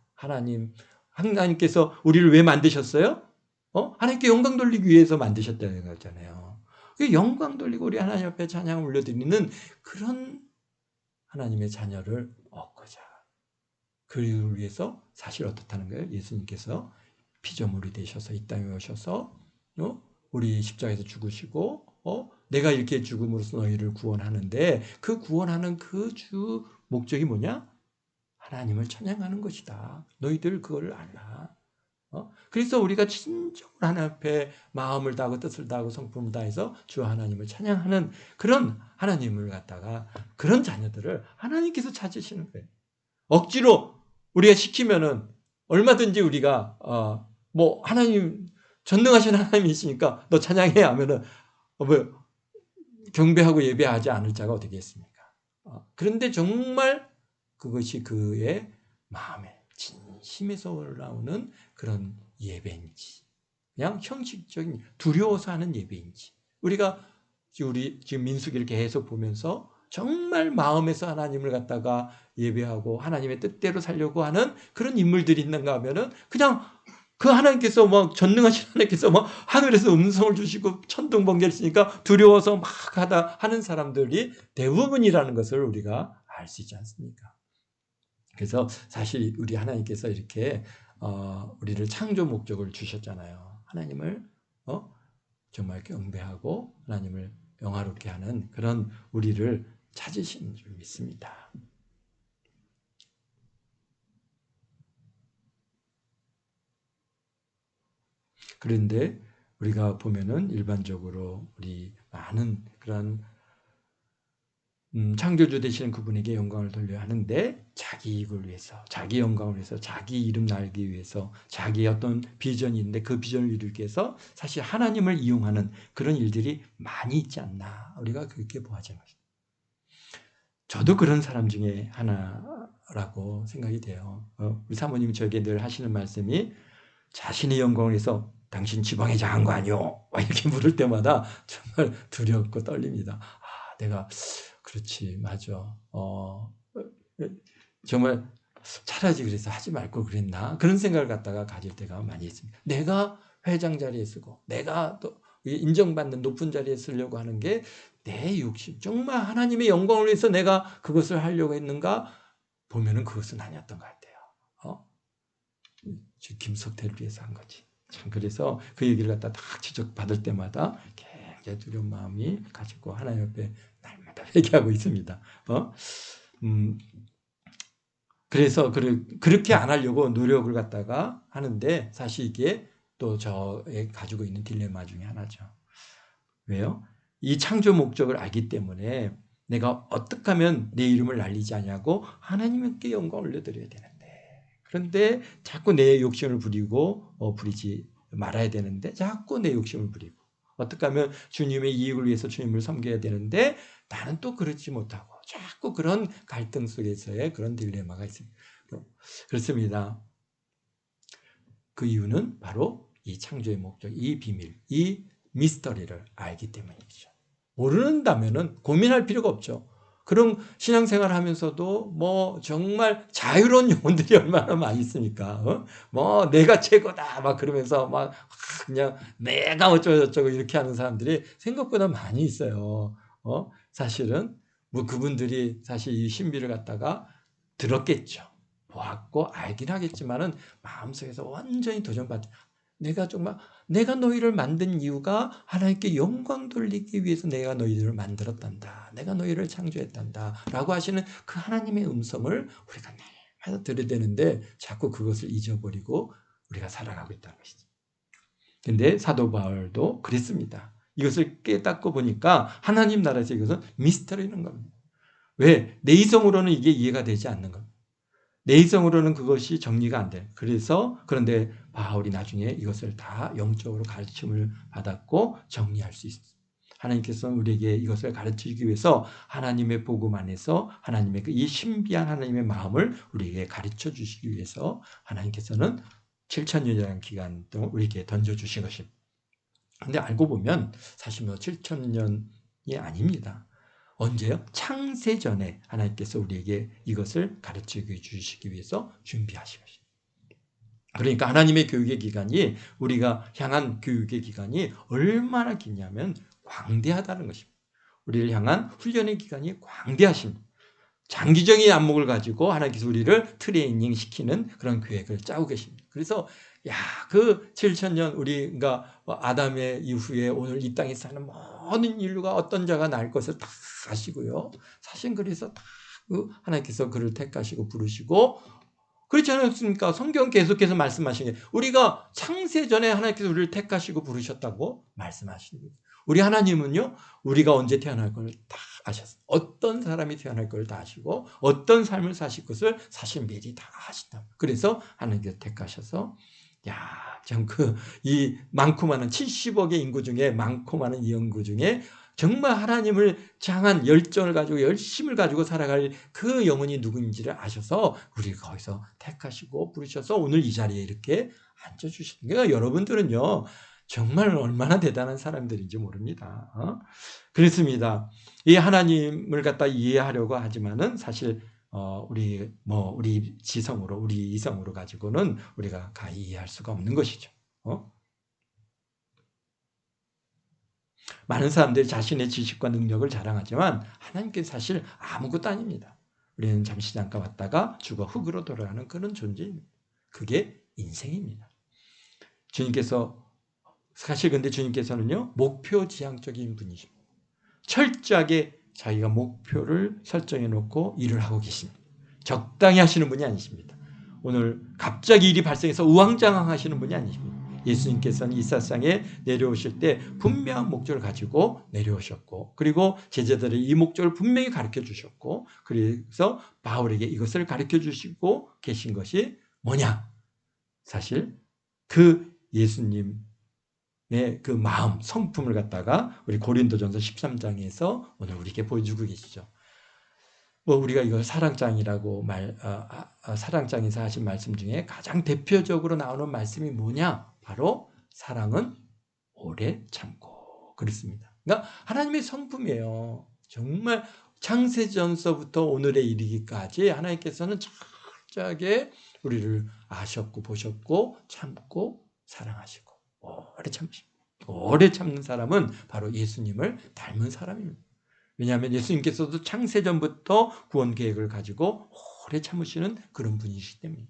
하나님께서 우리를 왜 만드셨어요? 하나님께 영광 돌리기 위해서 만드셨다는 거잖아요. 영광 돌리고 우리 하나님 앞에 찬양을 올려드리는 그런 하나님의 자녀를 얻고자 그를 위해서 사실 어떻다는 거예요? 예수님께서 피조물이 되셔서 이 땅에 오셔서 우리 십자가에서 죽으시고 내가 이렇게 죽음으로써 너희를 구원하는데 그 구원하는 그 주 목적이 뭐냐? 하나님을 찬양하는 것이다. 너희들 그걸 알라. 그래서 우리가 진정으로 하나님 앞에 마음을 다하고 뜻을 다하고 성품을 다해서 주 하나님을 찬양하는 그런 하나님을 갖다가 그런 자녀들을 하나님께서 찾으시는 거예요. 억지로 우리가 시키면은 얼마든지 우리가 하나님 전능하신 하나님이시니까 너 찬양해 하면은 뭐 경배하고 예배하지 않을 자가 어디 겠습니까? 그런데 정말 그것이 그의 마음에 진심에서 올라오는 그런 예배인지, 그냥 형식적인 두려워서 하는 예배인지, 우리가 우리 지금 민수기를 계속 보면서 정말 마음에서 하나님을 갖다가 예배하고 하나님의 뜻대로 살려고 하는 그런 인물들이 있는가 하면은 그냥 그 하나님께서 막 전능하신 하나님께서 막 하늘에서 음성을 주시고 천둥 번개를 쓰니까 두려워서 막 하는 사람들이 대부분이라는 것을 우리가 알 수 있지 않습니까? 그래서 사실 우리 하나님께서 이렇게 우리를 창조 목적을 주셨잖아요. 하나님을 정말 경배하고 하나님을 영화롭게 하는 그런 우리를 찾으신 줄 믿습니다. 그런데 우리가 보면은 일반적으로 우리 많은 그런 창조주 되시는 그분에게 영광을 돌려야 하는데 자기 이익을 위해서, 자기 영광을 위해서, 자기 이름 날기 위해서, 자기의 어떤 비전이 있는데 그 비전을 이루기 위해서 사실 하나님을 이용하는 그런 일들이 많이 있지 않나, 우리가 그렇게 보아지는 것입니다. 저도 그런 사람 중에 하나라고 생각이 돼요. 우리 사모님이 저에게 늘 하시는 말씀이 자신의 영광을 위해서 당신 지방에 장한 거 아니오? 이렇게 물을 때마다 정말 두렵고 떨립니다. 내가 그렇지, 맞아. 정말 차라리 그래서 하지 말 걸 그랬나? 그런 생각을 갖다가 가질 때가 많이 있습니다. 내가 회장 자리에 쓰고, 내가 또 인정받는 높은 자리에 쓰려고 하는 게 내 욕심, 정말 하나님의 영광을 위해서 내가 그것을 하려고 했는가? 보면은 그것은 아니었던 것 같아요. 김석태를 위해서 한 거지. 참, 그래서 그 얘기를 갖다 딱 지적받을 때마다 굉장히 두려운 마음이 가지고 하나님 옆에 날마다 회개하고 있습니다. 그래서 그렇게 안 하려고 노력을 갖다가 하는데 사실 이게 또 저의 가지고 있는 딜레마 중에 하나죠. 왜요? 이 창조 목적을 알기 때문에 내가 어떻게 하면 내 이름을 날리지 않냐고 하나님께 영광을 올려드려야 되는데, 그런데 자꾸 내 욕심을 부리고 부리지 말아야 되는데 자꾸 내 욕심을 부리고, 어떻게 하면 주님의 이익을 위해서 주님을 섬겨야 되는데 나는 또 그렇지 못하고, 자꾸 그런 갈등 속에서의 그런 딜레마가 있습니다. 그렇습니다. 그 이유는 바로 이 창조의 목적, 이 비밀, 이 미스터리를 알기 때문이죠. 모른다면은 고민할 필요가 없죠. 그런 신앙생활 하면서도 뭐 정말 자유로운 영혼들이 얼마나 많이 있습니까? 뭐 내가 최고다 막 그러면서 막 그냥 내가 어쩌고저쩌고 이렇게 하는 사람들이 생각보다 많이 있어요. 사실은 뭐 그분들이 사실 이 신비를 갖다가 들었겠죠. 보았고 알긴 하겠지만은 마음속에서 완전히 도전받. 내가 너희를 만든 이유가 하나님께 영광 돌리기 위해서 내가 너희들을 만들었단다. 내가 너희를 창조했단다. 라고 하시는 그 하나님의 음성을 우리가 날마다 들어야 되는데 자꾸 그것을 잊어버리고 우리가 살아가고 있다는 것이죠. 근데 사도 바울도 그랬습니다. 이것을 깨닫고 보니까 하나님 나라에서 이것은 미스터리는 겁니다. 왜? 내 이성으로는 이게 이해가 되지 않는 겁니다. 내 이성으로는 그것이 정리가 안 돼. 그런데 바울이 나중에 이것을 다 영적으로 가르침을 받았고 정리할 수 있어요. 하나님께서는 우리에게 이것을 가르치기 위해서 하나님의 복음 안에서 하나님의 이 신비한 하나님의 마음을 우리에게 가르쳐 주시기 위해서 하나님께서는 7,000년이라는 기간 동안 우리에게 던져주신 것입니다. 그런데 알고 보면 사실 7,000년이 아닙니다. 언제요? 창세 전에 하나님께서 우리에게 이것을 가르쳐 주시기 위해서 준비하신 것입니다. 그러니까 하나님의 교육의 기간이, 우리가 향한 교육의 기간이 얼마나 기냐면 광대하다는 것입니다. 우리를 향한 훈련의 기간이 광대하십니다. 장기적인 안목을 가지고 하나님께서 우리를 트레이닝 시키는 그런 계획을 짜고 계십니다. 그래서 그 7,000년 우리가 아담의 이후에 오늘 이 땅에 사는 모든 인류가 어떤 자가 날 것을 다 아시고요. 사실 그래서 다 하나님께서 그를 택하시고 부르시고, 그렇지 않습니까? 성경 계속해서 말씀하신 게 우리가 창세 전에 하나님께서 우리를 택하시고 부르셨다고 말씀하시는 거예요. 우리 하나님은요, 우리가 언제 태어날 걸 다 아셨어요. 어떤 사람이 태어날 걸 다 아시고 어떤 삶을 사실 것을 사실 미리 다 아신다. 그래서 하나님께서 택하셔서 야, 참 이 많고 많은 70억의 인구 중에 많고 많은 이 인구 중에 정말 하나님을 향한 열정을 가지고 열심을 가지고 살아갈 그 영혼이 누구인지를 아셔서 우리를 거기서 택하시고 부르셔서 오늘 이 자리에 이렇게 앉아주시는 거예요. 여러분들은요 정말 얼마나 대단한 사람들인지 모릅니다. 그렇습니다. 이 하나님을 갖다 이해하려고 하지만은 사실 우리 지성으로 우리 이성으로 가지고는 우리가 가히 이해할 수가 없는 것이죠. 많은 사람들이 자신의 지식과 능력을 자랑하지만 하나님께서 사실 아무것도 아닙니다. 우리는 잠시 잠깐 왔다가 죽어 흙으로 돌아가는 그런 존재입니다. 그게 인생입니다. 주님께서 사실 근데 주님께서는요 목표지향적인 분이십니다. 철저하게 자기가 목표를 설정해 놓고 일을 하고 계십니다. 적당히 하시는 분이 아니십니다. 오늘 갑자기 일이 발생해서 우왕좌왕 하시는 분이 아니십니다. 예수님께서는 이 세상에 내려오실 때 분명한 목적을 가지고 내려오셨고 그리고 제자들의 이 목적을 분명히 가르쳐 주셨고 그래서 바울에게 이것을 가르쳐 주시고 계신 것이 뭐냐? 사실 그 예수님의 그 마음, 성품을 갖다가 우리 고린도전서 13장에서 오늘 우리에게 보여주고 계시죠. 우리가 이걸 사랑장이라고 사랑장에서 하신 말씀 중에 가장 대표적으로 나오는 말씀이 뭐냐? 바로 사랑은 오래 참고 그렇습니다. 그러니까 하나님의 성품이에요. 정말 창세전서부터 오늘에 이르기까지 하나님께서는 철저하게 우리를 아셨고 보셨고 참고 사랑하시고 오래 참으십니다. 오래 참는 사람은 바로 예수님을 닮은 사람입니다. 왜냐하면 예수님께서도 창세전부터 구원 계획을 가지고 오래 참으시는 그런 분이시기 때문에.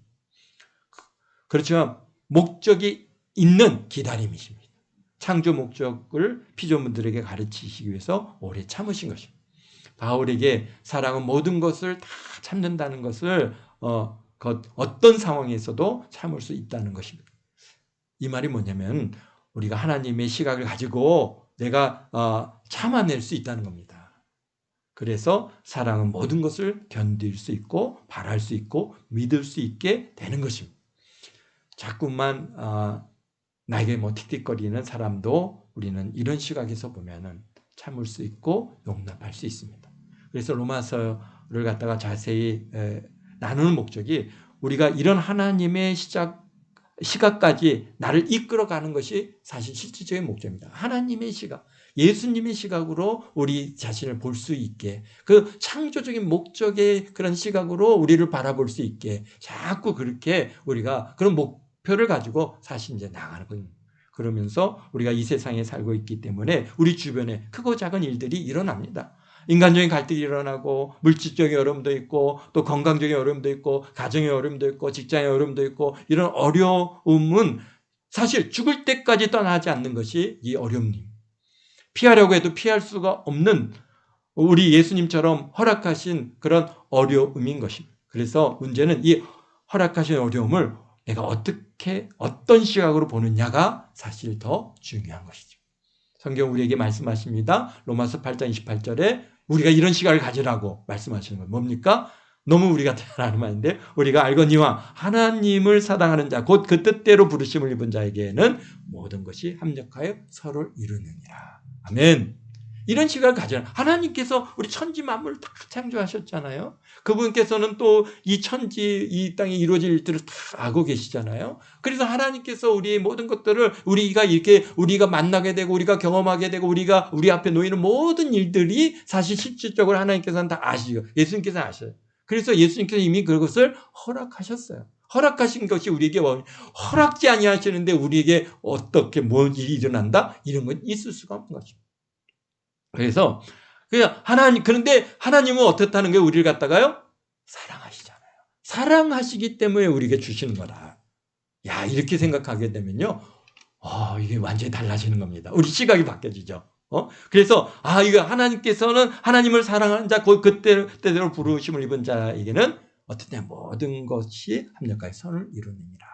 그렇지만 목적이 있는 기다림이십니다. 창조 목적을 피조물들에게 가르치시기 위해서 오래 참으신 것입니다. 바울에게 사랑은 모든 것을 다 참는다는 것을 어떤 상황에서도 참을 수 있다는 것입니다. 이 말이 뭐냐면 우리가 하나님의 시각을 가지고 내가 참아낼 수 있다는 겁니다. 그래서 사랑은 모든 것을 견딜 수 있고 바랄 수 있고 믿을 수 있게 되는 것입니다. 자꾸만 나에게 틱틱거리는 사람도 우리는 이런 시각에서 보면은 참을 수 있고 용납할 수 있습니다. 그래서 로마서를 갖다가 자세히 나누는 목적이 우리가 이런 하나님의 시각까지 나를 이끌어가는 것이 사실 실질적인 목적입니다. 하나님의 시각, 예수님의 시각으로 우리 자신을 볼 수 있게 그 창조적인 목적의 그런 시각으로 우리를 바라볼 수 있게 자꾸 그렇게 우리가 그런 목표를 가지고 사실 이제 나가는 겁니다. 그러면서 우리가 이 세상에 살고 있기 때문에 우리 주변에 크고 작은 일들이 일어납니다. 인간적인 갈등이 일어나고 물질적인 어려움도 있고 또 건강적인 어려움도 있고 가정의 어려움도 있고 직장의 어려움도 있고 이런 어려움은 사실 죽을 때까지 떠나지 않는 것이 이 어려움입니다. 피하려고 해도 피할 수가 없는 우리 예수님처럼 허락하신 그런 어려움인 것입니다. 그래서 문제는 이 허락하신 어려움을 내가 어떤 시각으로 보느냐가 사실 더 중요한 것이죠. 성경 우리에게 말씀하십니다. 로마서 8장 28절에 우리가 이런 시각을 가지라고 말씀하시는 건 뭡니까? 너무 우리가 대단한 말인데 우리가 알거니와 하나님을 사랑하는 자 곧 그 뜻대로 부르심을 입은 자에게는 모든 것이 합력하여 서로를 이루느니라. 아멘. 이런 시각을 가져라. 하나님께서 우리 천지 만물을 다 창조하셨잖아요. 그분께서는 또 이 천지, 이 땅에 이루어질 일들을 다 알고 계시잖아요. 그래서 하나님께서 우리의 모든 것들을 우리가 만나게 되고 우리가 경험하게 되고 우리가 우리 앞에 놓이는 모든 일들이 사실 실질적으로 하나님께서는 다 아시죠. 예수님께서는 아셔요. 그래서 예수님께서 이미 그것을 허락하셨어요. 허락하신 것이 우리에게 허락지 아니하시는데 우리에게 어떻게 뭔 일이 일어난다? 이런 건 있을 수가 없는 것입니다. 그래서 그런데 하나님은 어떻다는 게 우리를 갖다가요? 사랑하시잖아요. 사랑하시기 때문에 우리에게 주시는 거다. 야, 이렇게 생각하게 되면요. 이게 완전히 달라지는 겁니다. 우리 시각이 바뀌어지죠. 그래서 이거 하나님께서는 하나님을 사랑하는 자 곧 그때대로 부르심을 입은 자에게는 어떻게 모든 것이 합력하여 선을 이루느니라.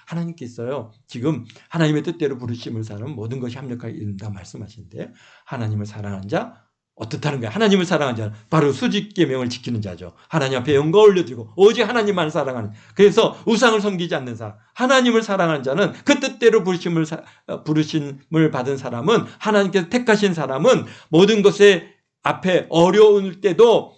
하나님께서요 지금 하나님의 뜻대로 부르심을 사는 모든 것이 합력하여 이룬다 말씀하시는데 하나님을 사랑하는 자 어떻다는 거야? 하나님을 사랑하는 자는 바로 수직계명을 지키는 자죠. 하나님 앞에 영광 올려드리고 오직 하나님만 사랑하는. 그래서 우상을 섬기지 않는 사람, 하나님을 사랑하는 자는 그 뜻대로 부르심을 받은 사람은, 하나님께서 택하신 사람은 모든 것에 앞에 어려울 때도,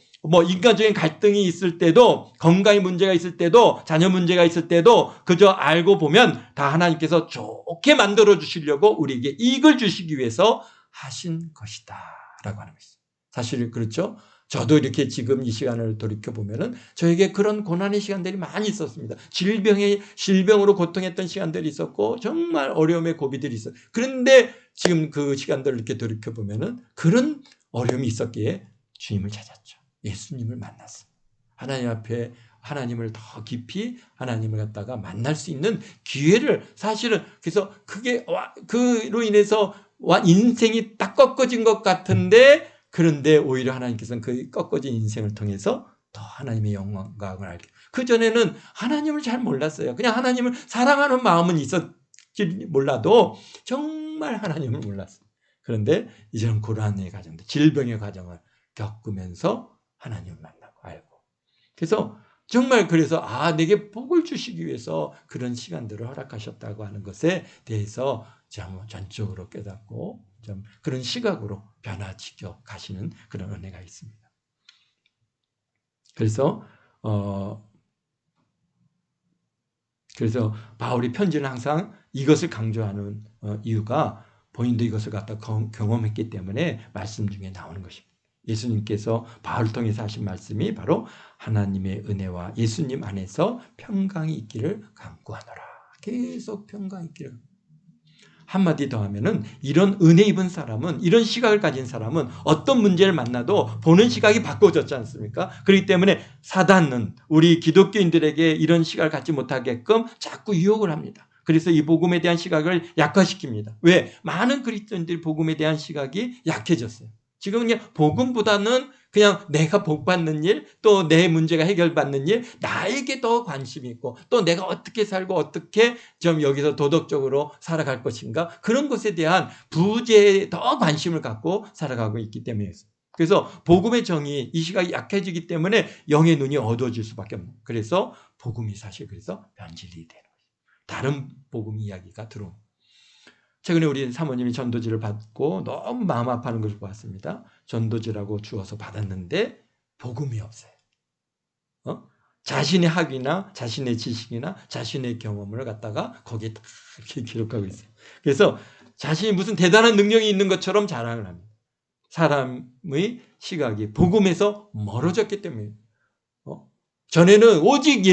인간적인 갈등이 있을 때도, 건강의 문제가 있을 때도, 자녀 문제가 있을 때도 그저 알고 보면 다 하나님께서 좋게 만들어 주시려고 우리에게 이익을 주시기 위해서 하신 것이다 라고 하는 것이죠. 사실 그렇죠. 저도 이렇게 지금 이 시간을 돌이켜보면은 저에게 그런 고난의 시간들이 많이 있었습니다. 질병으로 고통했던 시간들이 있었고 정말 어려움의 고비들이 있었어요. 그런데 지금 그 시간들을 이렇게 돌이켜보면은 그런 어려움이 있었기에 주님을 찾았죠. 예수님을 만났어요. 하나님 앞에 하나님을 더 깊이 하나님을 갖다가 만날 수 있는 기회를, 사실은 그래서 그로 인해서 인생이 딱 꺾어진 것 같은데, 그런데 오히려 하나님께서는 그 꺾어진 인생을 통해서 더 하나님의 영광을 알게. 그전에는 하나님을 잘 몰랐어요. 그냥 하나님을 사랑하는 마음은 있었지 몰라도 정말 하나님을 몰랐어요. 그런데 이제는 고난의 과정들, 질병의 과정을 겪으면서 하나님을 만나고 알고. 그래서 정말 그래서 내게 복을 주시기 위해서 그런 시간들을 허락하셨다고 하는 것에 대해서 전적으로 깨닫고 좀 그런 시각으로 변화시켜 가시는 그런 은혜가 있습니다. 그래서 바울이 편지는 항상 이것을 강조하는 이유가 본인도 이것을 갖다 경험했기 때문에 말씀 중에 나오는 것입니다. 예수님께서 바울을 통해서 하신 말씀이 바로 하나님의 은혜와 예수님 안에서 평강이 있기를 간구하노라. 계속 평강이 있기를. 한마디 더 하면은 이런 은혜 입은 사람은, 이런 시각을 가진 사람은 어떤 문제를 만나도 보는 시각이 바꿔졌지 않습니까? 그렇기 때문에 사단은 우리 기독교인들에게 이런 시각을 갖지 못하게끔 자꾸 유혹을 합니다. 그래서 이 복음에 대한 시각을 약화시킵니다. 왜? 많은 그리스도인들이 복음에 대한 시각이 약해졌어요. 지금 그냥 복음보다는 그냥 내가 복 받는 일, 또 내 문제가 해결받는 일, 나에게 더 관심이 있고, 또 내가 어떻게 살고 어떻게 좀 여기서 도덕적으로 살아갈 것인가, 그런 것에 대한 부재에 더 관심을 갖고 살아가고 있기 때문이었어요. 그래서 복음의 정의, 이 시각이 약해지기 때문에 영의 눈이 어두워질 수밖에 없는. 그래서 복음이 사실 그래서 변질이 되는 거예요. 다른 복음 이야기가 들어오는. 최근에 우리 사모님이 전도지를 받고 너무 마음 아파하는 것을 보았습니다. 전도지라고 주어서 받았는데 복음이 없어요. 자신의 학위나 자신의 지식이나 자신의 경험을 갖다가 거기에 다 이렇게 기록하고 있어요. 그래서 자신이 무슨 대단한 능력이 있는 것처럼 자랑을 합니다. 사람의 시각이 복음에서 멀어졌기 때문에. 전에는 오직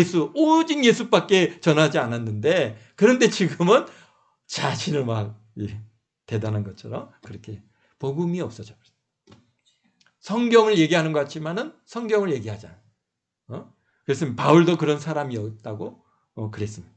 예수밖에 전하지 않았는데, 그런데 지금은 자신을 막 대단한 것처럼 그렇게 복음이 없어져 버렸어요. 성경을 얘기하는 것 같지만은 성경을 얘기하잖아요. 그래서 바울도 그런 사람이었다고 그랬습니다.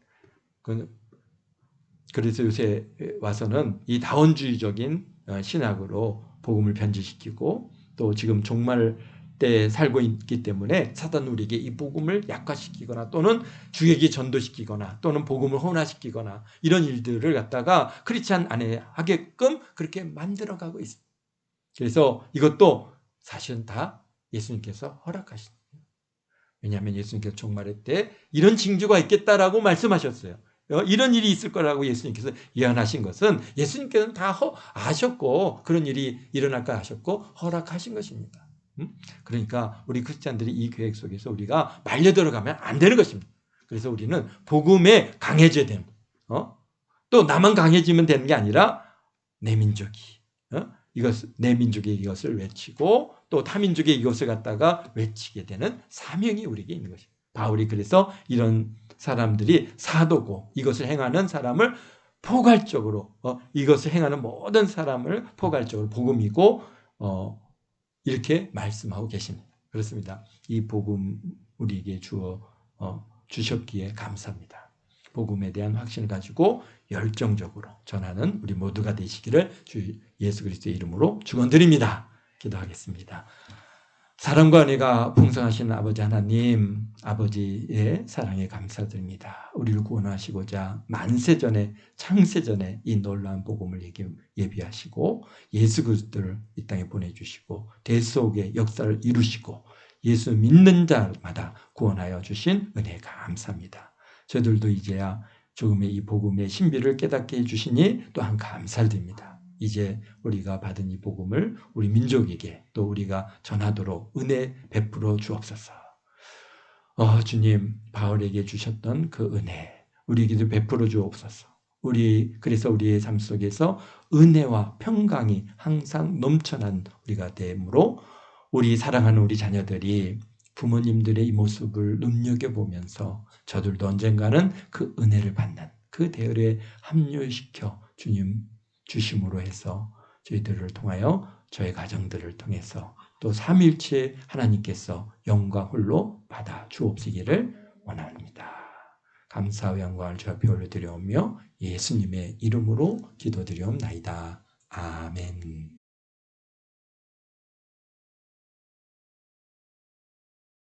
그래서 요새 와서는 이 다원주의적인 신학으로 복음을 변질시키고, 또 지금 종말 때 살고 있기 때문에 사단 우리에게 이 복음을 약화시키거나 또는 주에게 전도시키거나 또는 복음을 혼화시키거나 이런 일들을 갖다가 크리스찬 안에 하게끔 그렇게 만들어가고 있습니다. 그래서 이것도 사실은 다 예수님께서 허락하신 거예요. 왜냐하면 예수님께서 종말의 때 이런 징조가 있겠다라고 말씀하셨어요. 이런 일이 있을 거라고 예수님께서 예언하신 것은 예수님께서는 다 아셨고, 그런 일이 일어날까 하셨고 허락하신 것입니다. 그러니까 우리 크리스찬들이 이 계획 속에서 우리가 말려 들어가면 안 되는 것입니다. 그래서 우리는 복음에 강해져야 됩니다. 또 나만 강해지면 되는 게 아니라 내 민족이 내 민족의 이것을 외치고 또 타민족의 이것을 갖다가 외치게 되는 사명이 우리에게 있는 것입니다. 바울이 그래서 이런 사람들이 사도고 이것을 행하는 사람을 포괄적으로 이것을 행하는 모든 사람을 포괄적으로 복음이고 이렇게 말씀하고 계십니다. 그렇습니다. 이 복음 우리에게 주셨기에 감사합니다. 복음에 대한 확신을 가지고 열정적으로 전하는 우리 모두가 되시기를 주 예수 그리스도의 이름으로 축원드립니다. 기도하겠습니다. 사랑과 은혜가 풍성하신 아버지 하나님, 아버지의 사랑에 감사드립니다. 우리를 구원하시고자 만세전에 창세전에 이 놀라운 복음을 예비하시고 예수 그리스도를 이 땅에 보내주시고 대속의 역사를 이루시고 예수 믿는 자마다 구원하여 주신 은혜에 감사합니다. 저희들도 이제야 조금의 이 복음의 신비를 깨닫게 해주시니 또한 감사를 드립니다. 이제 우리가 받은 이 복음을 우리 민족에게 또 우리가 전하도록 은혜 베풀어 주옵소서. 주님, 바울에게 주셨던 그 은혜 우리에게도 베풀어 주옵소서. 그래서 우리의 삶 속에서 은혜와 평강이 항상 넘쳐난 우리가 되므로 우리 사랑하는 우리 자녀들이 부모님들의 이 모습을 눈여겨보면서 저들도 언젠가는 그 은혜를 받는 그 대열에 합류시켜 주님 주심으로 해서 저희들을 통하여 저희 가정들을 통해서 또 삼일체 하나님께서 영광 홀로 받아 주옵시기를 원합니다. 감사와 영광을 주 앞에 올려드려오며 예수님의 이름으로 기도드리옵나이다. 아멘.